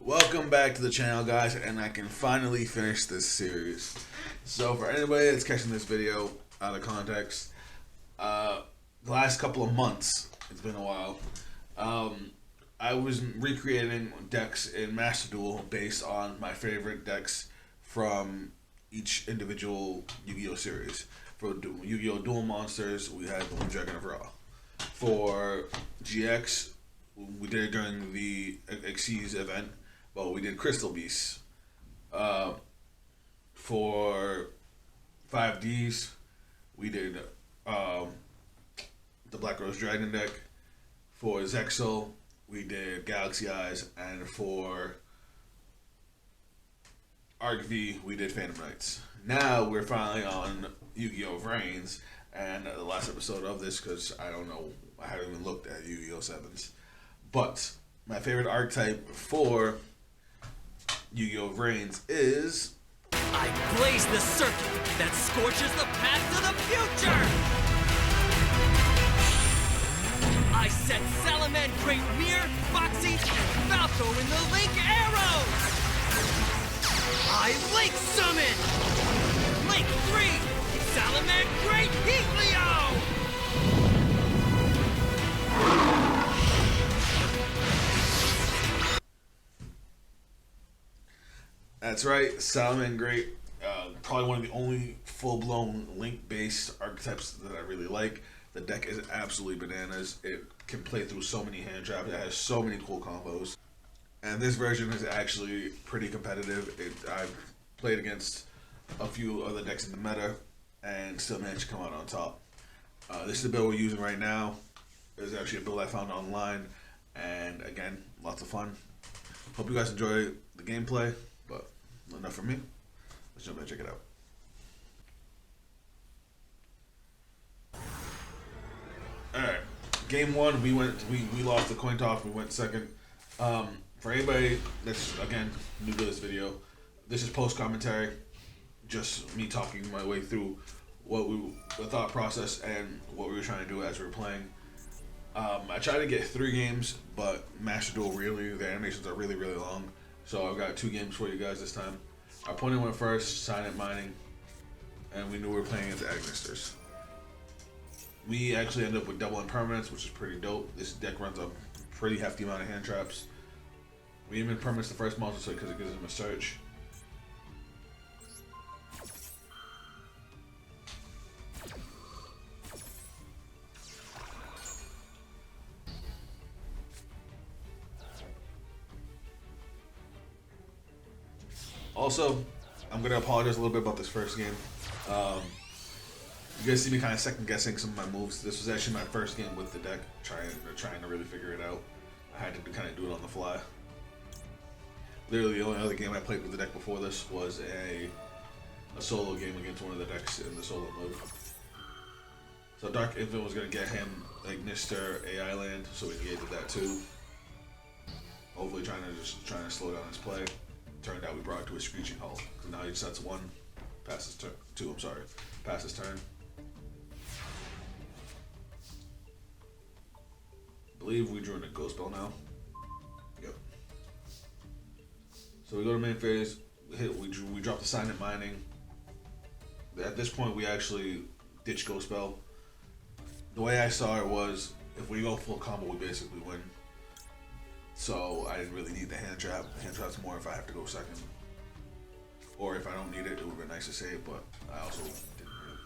Welcome back to the channel, guys, and I can finally finish this series. So for anybody that's catching this video out of context, the last couple of months, it's been a while, I was recreating decks in Master Duel based on my favorite decks from each individual Yu-Gi-Oh series. For Yu-Gi-Oh Duel Monsters, we had the Dragon of Ra. For GX, we did it during the Xyz event. Well, we did Crystal Beasts. For 5Ds, we did the Black Rose Dragon deck. For Zexal, we did Galaxy Eyes. And for Arc V, we did Phantom Knights. Now we're finally on Yu-Gi-Oh! Vrains. And the last episode of this, because I don't know, I haven't even looked at Yu-Gi-Oh! 7s. But my favorite archetype for Yu-Gi-Oh! Vrains is... I blaze the circuit that scorches the path to the future! I set Salaman, Great Mirror, Foxy, and Falco in the Link Arrows! I Link Summon! Link 3, Salaman, Great Heatleo! That's right, Salmon Great. Probably one of the only full-blown Link-based archetypes that I really like. The deck is absolutely bananas. It can play through so many hand traps. It has so many cool combos. And this version is actually pretty competitive. I've played against a few other decks in the meta and still managed to come out on top. This is the build we're using right now. It's actually a build I found online. And again, lots of fun. Hope you guys enjoy the gameplay. But enough from me. Let's jump in and check it out. Alright. Game one, we lost the coin toss, we went second. For anybody that's again new to this video, this is post commentary. Just me talking my way through the thought process and what we were trying to do as we were playing. I tried to get 3 games, but Master Duel the animations are really long. So I've got 2 games for you guys this time. Our opponent went first, Silent Mining, and we knew we were playing against Agnisters. We actually ended up with double impermanence, which is pretty dope. This deck runs a pretty hefty amount of hand traps. We even impermanence the first monster because it gives him a search. Also, I'm going to apologize a little bit about this first game. You guys see me kind of second guessing some of my moves. This was actually my first game with the deck, trying to really figure it out. I had to kind of do it on the fly. Literally, the only other game I played with the deck before this was a solo game against one of the decks in the solo mode. So Dark Infant was going to get him Ignister AI land, so we negated that too. Hopefully trying to slow down his play. Turned out we brought it to a screeching halt. So now he sets 1, passes turn 2. I'm sorry, passes turn. I believe we drew in a ghost spell now. Yep. So we go to main phase. We drop the Silent Mining. At this point, we actually ditch ghost spell. The way I saw it was, if we go full combo, we basically win. So I didn't really need the hand trap. The hand trap's more if I have to go second. Or if I don't need it, it would have been nice to save, but I also didn't really,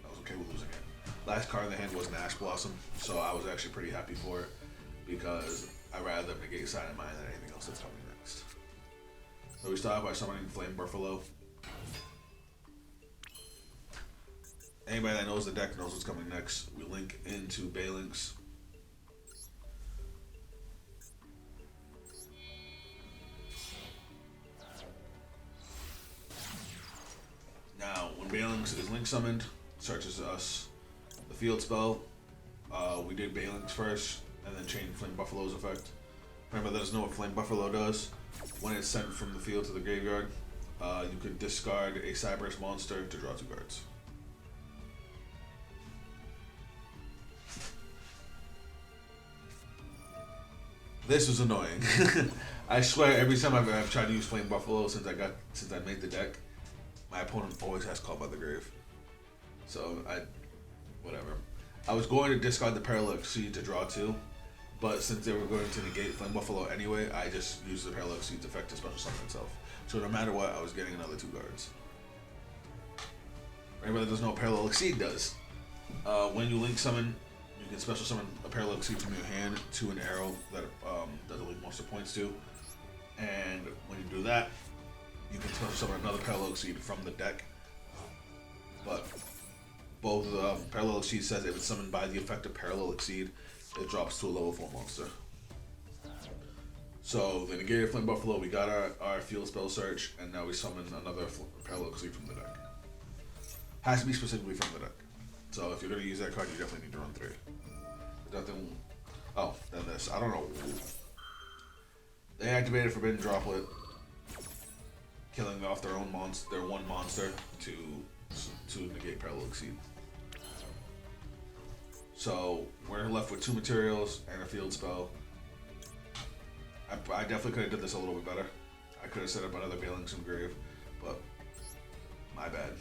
I was okay with losing it. Last card in the hand was an Ash Blossom, so I was actually pretty happy for it because I'd rather negate Silent Mind than anything else that's coming next. So we start by summoning Flame Buffalo. Anybody that knows the deck knows what's coming next. We link into Balinks. Now, when Balinks is link summoned, searches us the field spell. We did Balinks first, and then chain Flame Buffalo's effect. Remember, let us know what Flame Buffalo does. When it's sent from the field to the graveyard, you could discard a Cyberse monster to draw 2 cards. This was annoying. I swear, every time I've tried to use Flame Buffalo since I made the deck, my opponent always has Called by the Grave. So whatever. I was going to discard the Parallel Exceed to draw 2, but since they were going to negate Flame Buffalo anyway, I just used the Parallel Exceed's effect to special summon itself. So no matter what, I was getting another 2 cards. For anybody that doesn't know what Parallel Exceed does, when you link summon, you can special summon a Parallel Exceed from your hand to an arrow that the link monster points to. And when you do that, you can special summon another Parallel Exceed from the deck. But both Parallel Exceed says if it's summoned by the effect of Parallel Exceed, it drops to a level 4 monster. So the negated Flame Buffalo, we got our field spell search, and now we summon another Parallel Exceed from the deck. Has to be specifically from the deck. So if you're going to use that card, you definitely need to run 3. Nothing. Oh, then this. I don't know. They activated Forbidden Droplet, killing off their one monster to negate Parallel Exceed. So we're left with 2 materials and a field spell. I definitely could have did this a little bit better. I could have set up another Balings from Grave, but my bad.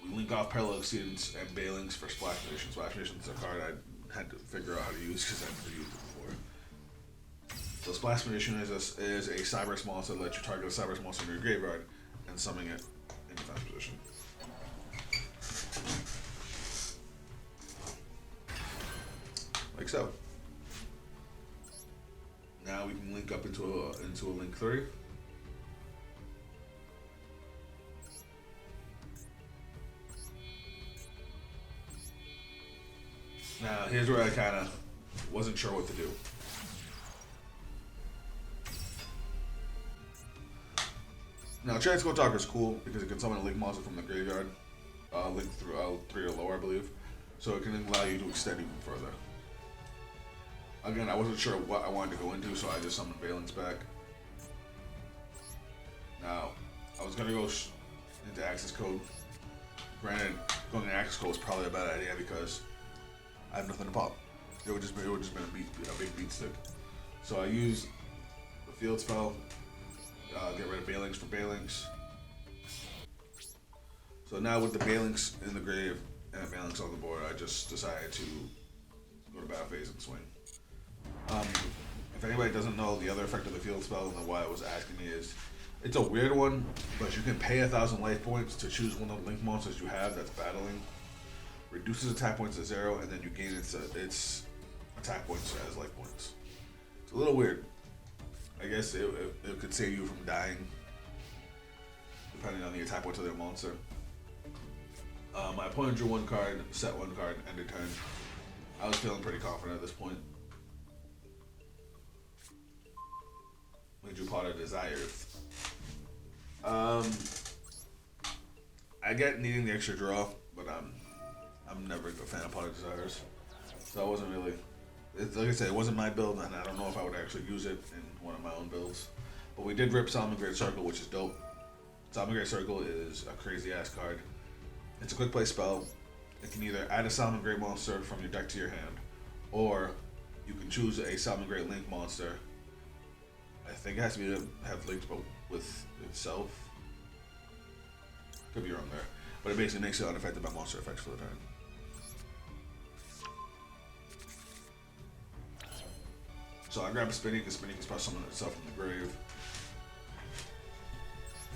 We link off Parallel Exceedance and Balings for Splash Mission. Splash Mission is a card I had to figure out how to use because I've never used it before. So Splash Mission is a Cyberus monster that lets you target a Cyberus monster in your graveyard and summon it in defense position. Like so. Now we can link up into a link 3. Now here's where I kind of wasn't sure what to do. Now Transcode Talker is cool because it can summon a link monster from the graveyard, link 3 or lower, I believe, so it can allow you to extend even further. Again, I wasn't sure what I wanted to go into, so I just summoned Balings back. Now, I was gonna go into Access Code. Granted, going into Access Code was probably a bad idea because I have nothing to pop. It would just been a big beat stick. So I used the field spell, get rid of Balings for Balings. So now with the Balings in the grave and Balings on the board, I just decided to go to battle phase and swing. If anybody doesn't know the other effect of the field spell and why it was asking me is, it's a weird one, but you can pay 1,000 life points to choose one of the link monsters you have that's battling. Reduces attack points to 0, and then you gain its attack points as life points. It's a little weird. I guess it could save you from dying, depending on the attack points of their monster. My opponent drew 1 card, set 1 card, ended turn. I was feeling pretty confident at this point. We drew Pot of Desires. I get needing the extra draw, but I'm never a fan of Pot of Desires. So I wasn't really, like I said, it wasn't my build, and I don't know if I would actually use it in one of my own builds. But we did rip Salamangreat Circle, which is dope. Salamangreat Circle is a crazy ass card. It's a quick play spell. It can either add a Salamangreat monster from your deck to your hand, or you can choose a Salamangreat Link monster. I think it has to have linked with itself. Could be wrong there. But it basically makes it unaffected by monster effects for the turn. So I grab a Spinny because Spinny can special summon itself from the grave.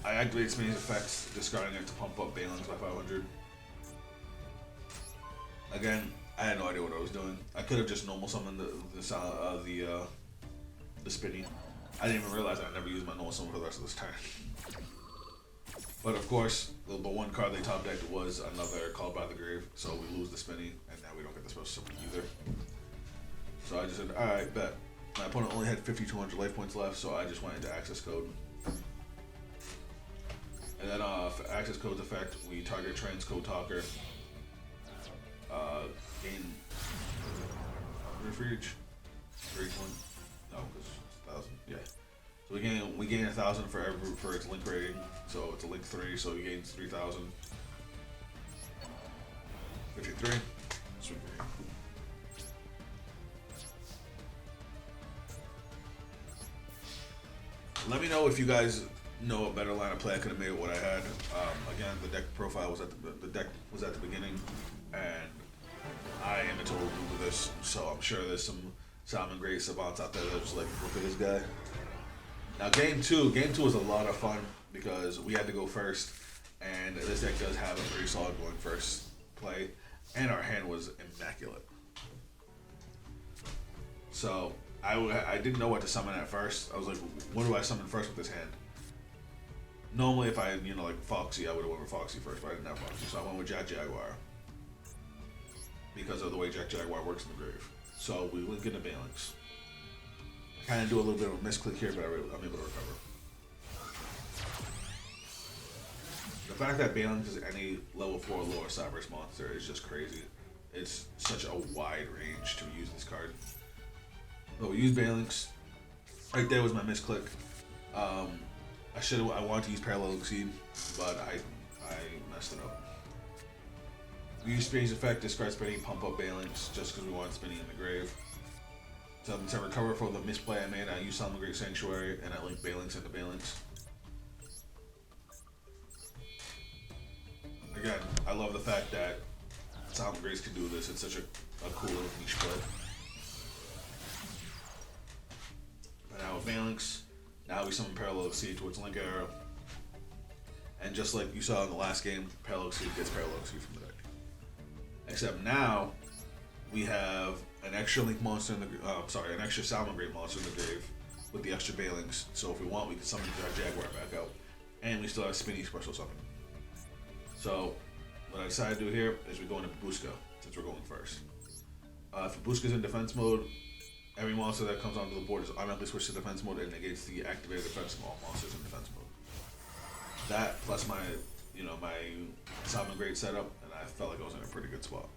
I activate Spinny's effects, discarding it to pump up Balings by 500. Again, I had no idea what I was doing. I could have just normal summoned the Spinny. I didn't even realize I never used my normal summon for the rest of this turn. But of course, the 1 card they top decked was another Called by the Grave, so we lose the Spinny, and now we don't get the special summon either. So I just said, alright, bet. My opponent only had 5,200 life points left, so I just went into Access Code. And then for Access Code's effect, we target Transcode Talker. Gain for each 3 points. No, because it's 1,000. Yeah. So we gain 1,000 for its link rating. So it's a link 3, so he gains 3,000. 53. Sweet. Let me know if you guys know a better line of play. I could have made what I had. Again, the deck profile was at the deck was at the beginning, and I am a total noob with this, so I'm sure there's some Salmon Great savants out there that are just like, look at this guy. Now, game two was a lot of fun because we had to go first, and this deck does have a pretty solid going first play, and our hand was immaculate. So I didn't know what to summon at first. I was like, what do I summon first with this hand? Normally, if I had, like Foxy, I would have went with Foxy first, but I didn't have Foxy, so I went with Jack Jaguar because of the way Jack Jaguar works in the grave. So we link into Phalanx. I kind of do a little bit of a misclick here, but I'm able to recover. The fact that Phalanx is any level 4 or lower Cyberus monster is just crazy. It's such a wide range to use this card. But we use Phalanx. Right there was my misclick. I wanted to use Parallel Exceed, but I messed it up. We use Spinny's effect, discard Spinny, pump up Phalanx, just because we want Spinny in the grave. So to recover from the misplay I made, I use Salmon Great Sanctuary, and I link Phalanx into Phalanx. Again, I love the fact that Salmon Greats can do this. It's such a cool little niche play. But now with Phalanx, now we summon Parallel Exceed towards Link Arrow. And just like you saw in the last game, Parallel Exceed gets Parallel Exceed from the deck. Except now, we have an extra Link monster in the an extra Salmon Great monster in the grave with the extra Phalanx. So if we want, we can summon our Jaguar back out. And we still have Spinny special summon. So what I decided to do here is we go into Babushka, since we're going first. If Babushka's in defense mode, every monster that comes onto the board is automatically switched to defense mode and negates the activated effects of all monsters in defense mode. That plus my Salmon Great setup, and I felt like I was in a pretty good spot.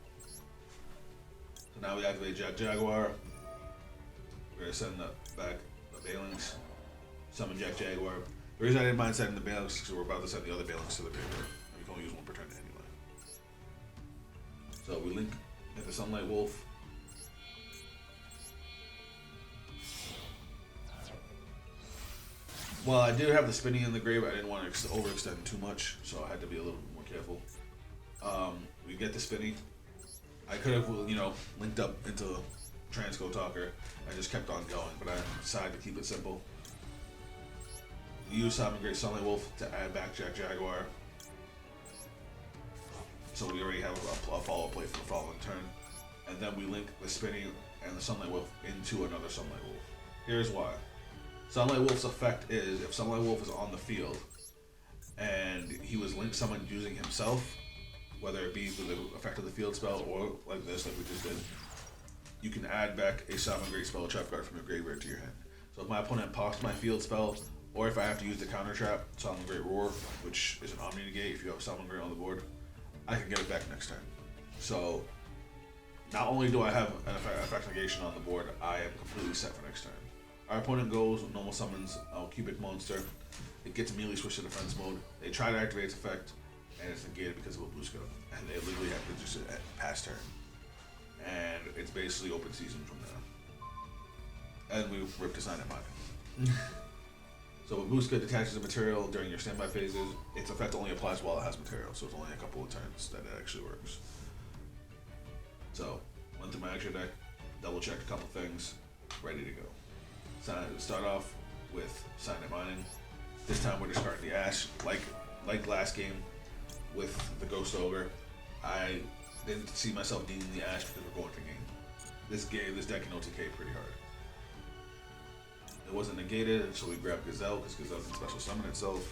So now we activate Jack Jaguar. We're gonna send back the Phalanx, summon Jack Jaguar. The reason I didn't mind sending the Phalanx is because we're about to send the other Phalanx to the graveyard. We can only use one per turn anyway. So we link into Sunlight Wolf. Well, I do have the Spinny in the grave. I didn't want to overextend too much, so I had to be a little bit more careful. We get the Spinny. I could have, linked up into Transco Talker and just kept on going, but I decided to keep it simple. We use Salmon Great Sunlight Wolf to add back Jack Jaguar. So we already have a follow-up play for the following turn. And then we link the Spinny and the Sunlight Wolf into another Sunlight Wolf. Here's why. Sunlight Wolf's effect is, if Sunlight Wolf is on the field and he was link summoned using himself, whether it be with the effect of the field spell or like this, like we just did, you can add back a Salmon Great spell trap card from your graveyard to your hand. So if my opponent pops my field spell, or if I have to use the counter trap, Salmon Great Roar, which is an Omni Negate if you have Salmon Great on the board, I can get it back next turn. So not only do I have an effect negation on the board, I am completely set for next turn. Our opponent goes, normal summons a cubic monster. It gets immediately switched to defense mode. They try to activate its effect, and it's negated because of a Babushka. And they literally have to just pass turn. And it's basically open season from there. And we rip to Sign It Mining. So Babushka detaches a material during your standby phases. Its effect only applies while it has material, so it's only a couple of turns that it actually works. So, went through my extra deck, double checked a couple things, ready to go. Start off with Sign It Mining. This time we're discarding the Ash. Like last game with the Ghost Ogre, I didn't see myself needing the Ash because we're going to game. This deck can OTK pretty hard. It wasn't negated, so we grabbed Gazelle because Gazelle can special summon itself.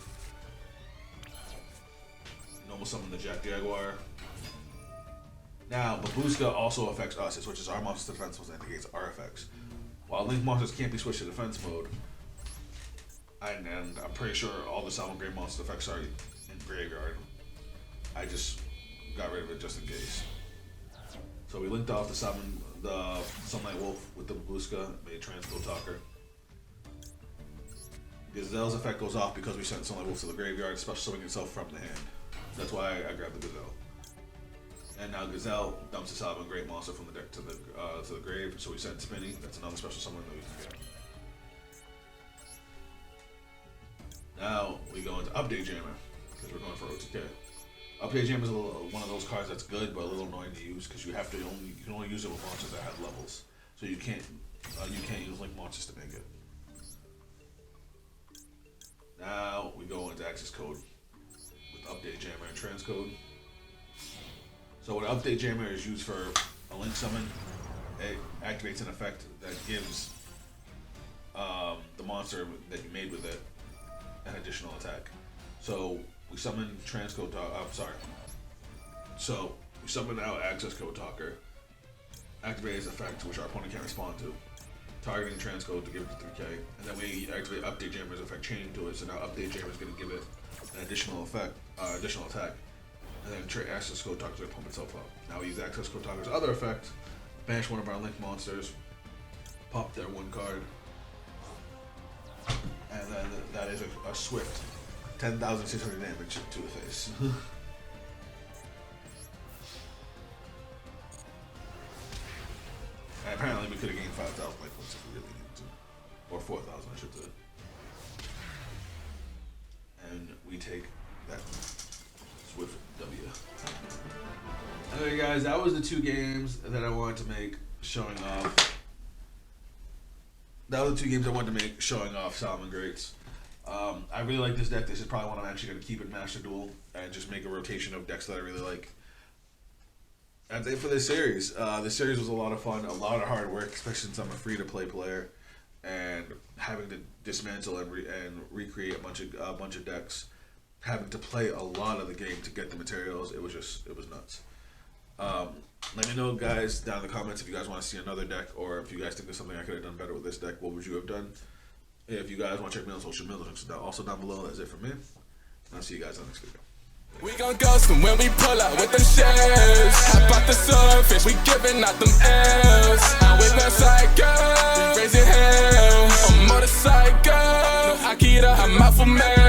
Normal summon the Jack Jaguar. Now, Babushka also affects us. It switches our monster's defense mode and negates our effects. While Link monsters can't be switched to defense mode, and I'm pretty sure all the Salmon Great monster effects are in graveyard, I just got rid of it just in case. So we linked off the Sunlight Wolf with the Babushka, made Transco Talker. Gazelle's effect goes off because we sent Sunlight Wolf to the graveyard, special summoning itself from the hand. That's why I grabbed the Gazelle. And now Gazelle dumps a Salmon Great monster from the deck to the grave, so we send Spinny. That's another special summon that we can Update Jammer, because we're going for OTK. Update Jammer is one of those cards that's good, but a little annoying to use because you can only use it with monsters that have levels, so you can't use Link monsters to make it. Now we go into access code with Update Jammer and transcode. So what Update Jammer is used for a Link summon, it activates an effect that gives the monster that you made with it an additional attack. So we summon transcode. So we summon out access code talker, activate his effect, which our opponent can't respond to, targeting transcode to give it to 3K, and then we activate Update Jammer's effect chaining to it. So now Update Jammer is going to give it an additional effect, additional attack, and then access code talker to pump itself up. Now we use access code talker's other effect, banish one of our Link monsters, pop their one card, and then that is a swift 10,600 damage to the face. And apparently we could have gained 5,000 life points if we really needed to. Or 4,000 I should say. And we take that swift W. Alright guys, that was the 2 games that I wanted to make showing off. That was the 2 games I wanted to make showing off Solomon Greats. I really like this deck. This is probably one I'm actually going to keep in Master Duel and just make a rotation of decks that I really like. That's it for this series. This series was a lot of fun, a lot of hard work, especially since I'm a free-to-play player, and having to dismantle and recreate a bunch of decks, having to play a lot of the game to get the materials. It was nuts. Let me know, guys, down in the comments if you guys want to see another deck, or if you guys think there's something I could have done better with this deck. What would you have done? If you guys want to check me on social media, links are also down below. That's it from me. I'll see you guys in the next video. We gon' ghost them when we pull out with them shells. Hop out the surface, we giving out them L's. I'm with my psycho, we raising hell. I'm motorcycle, no Akira, I'm out for mail.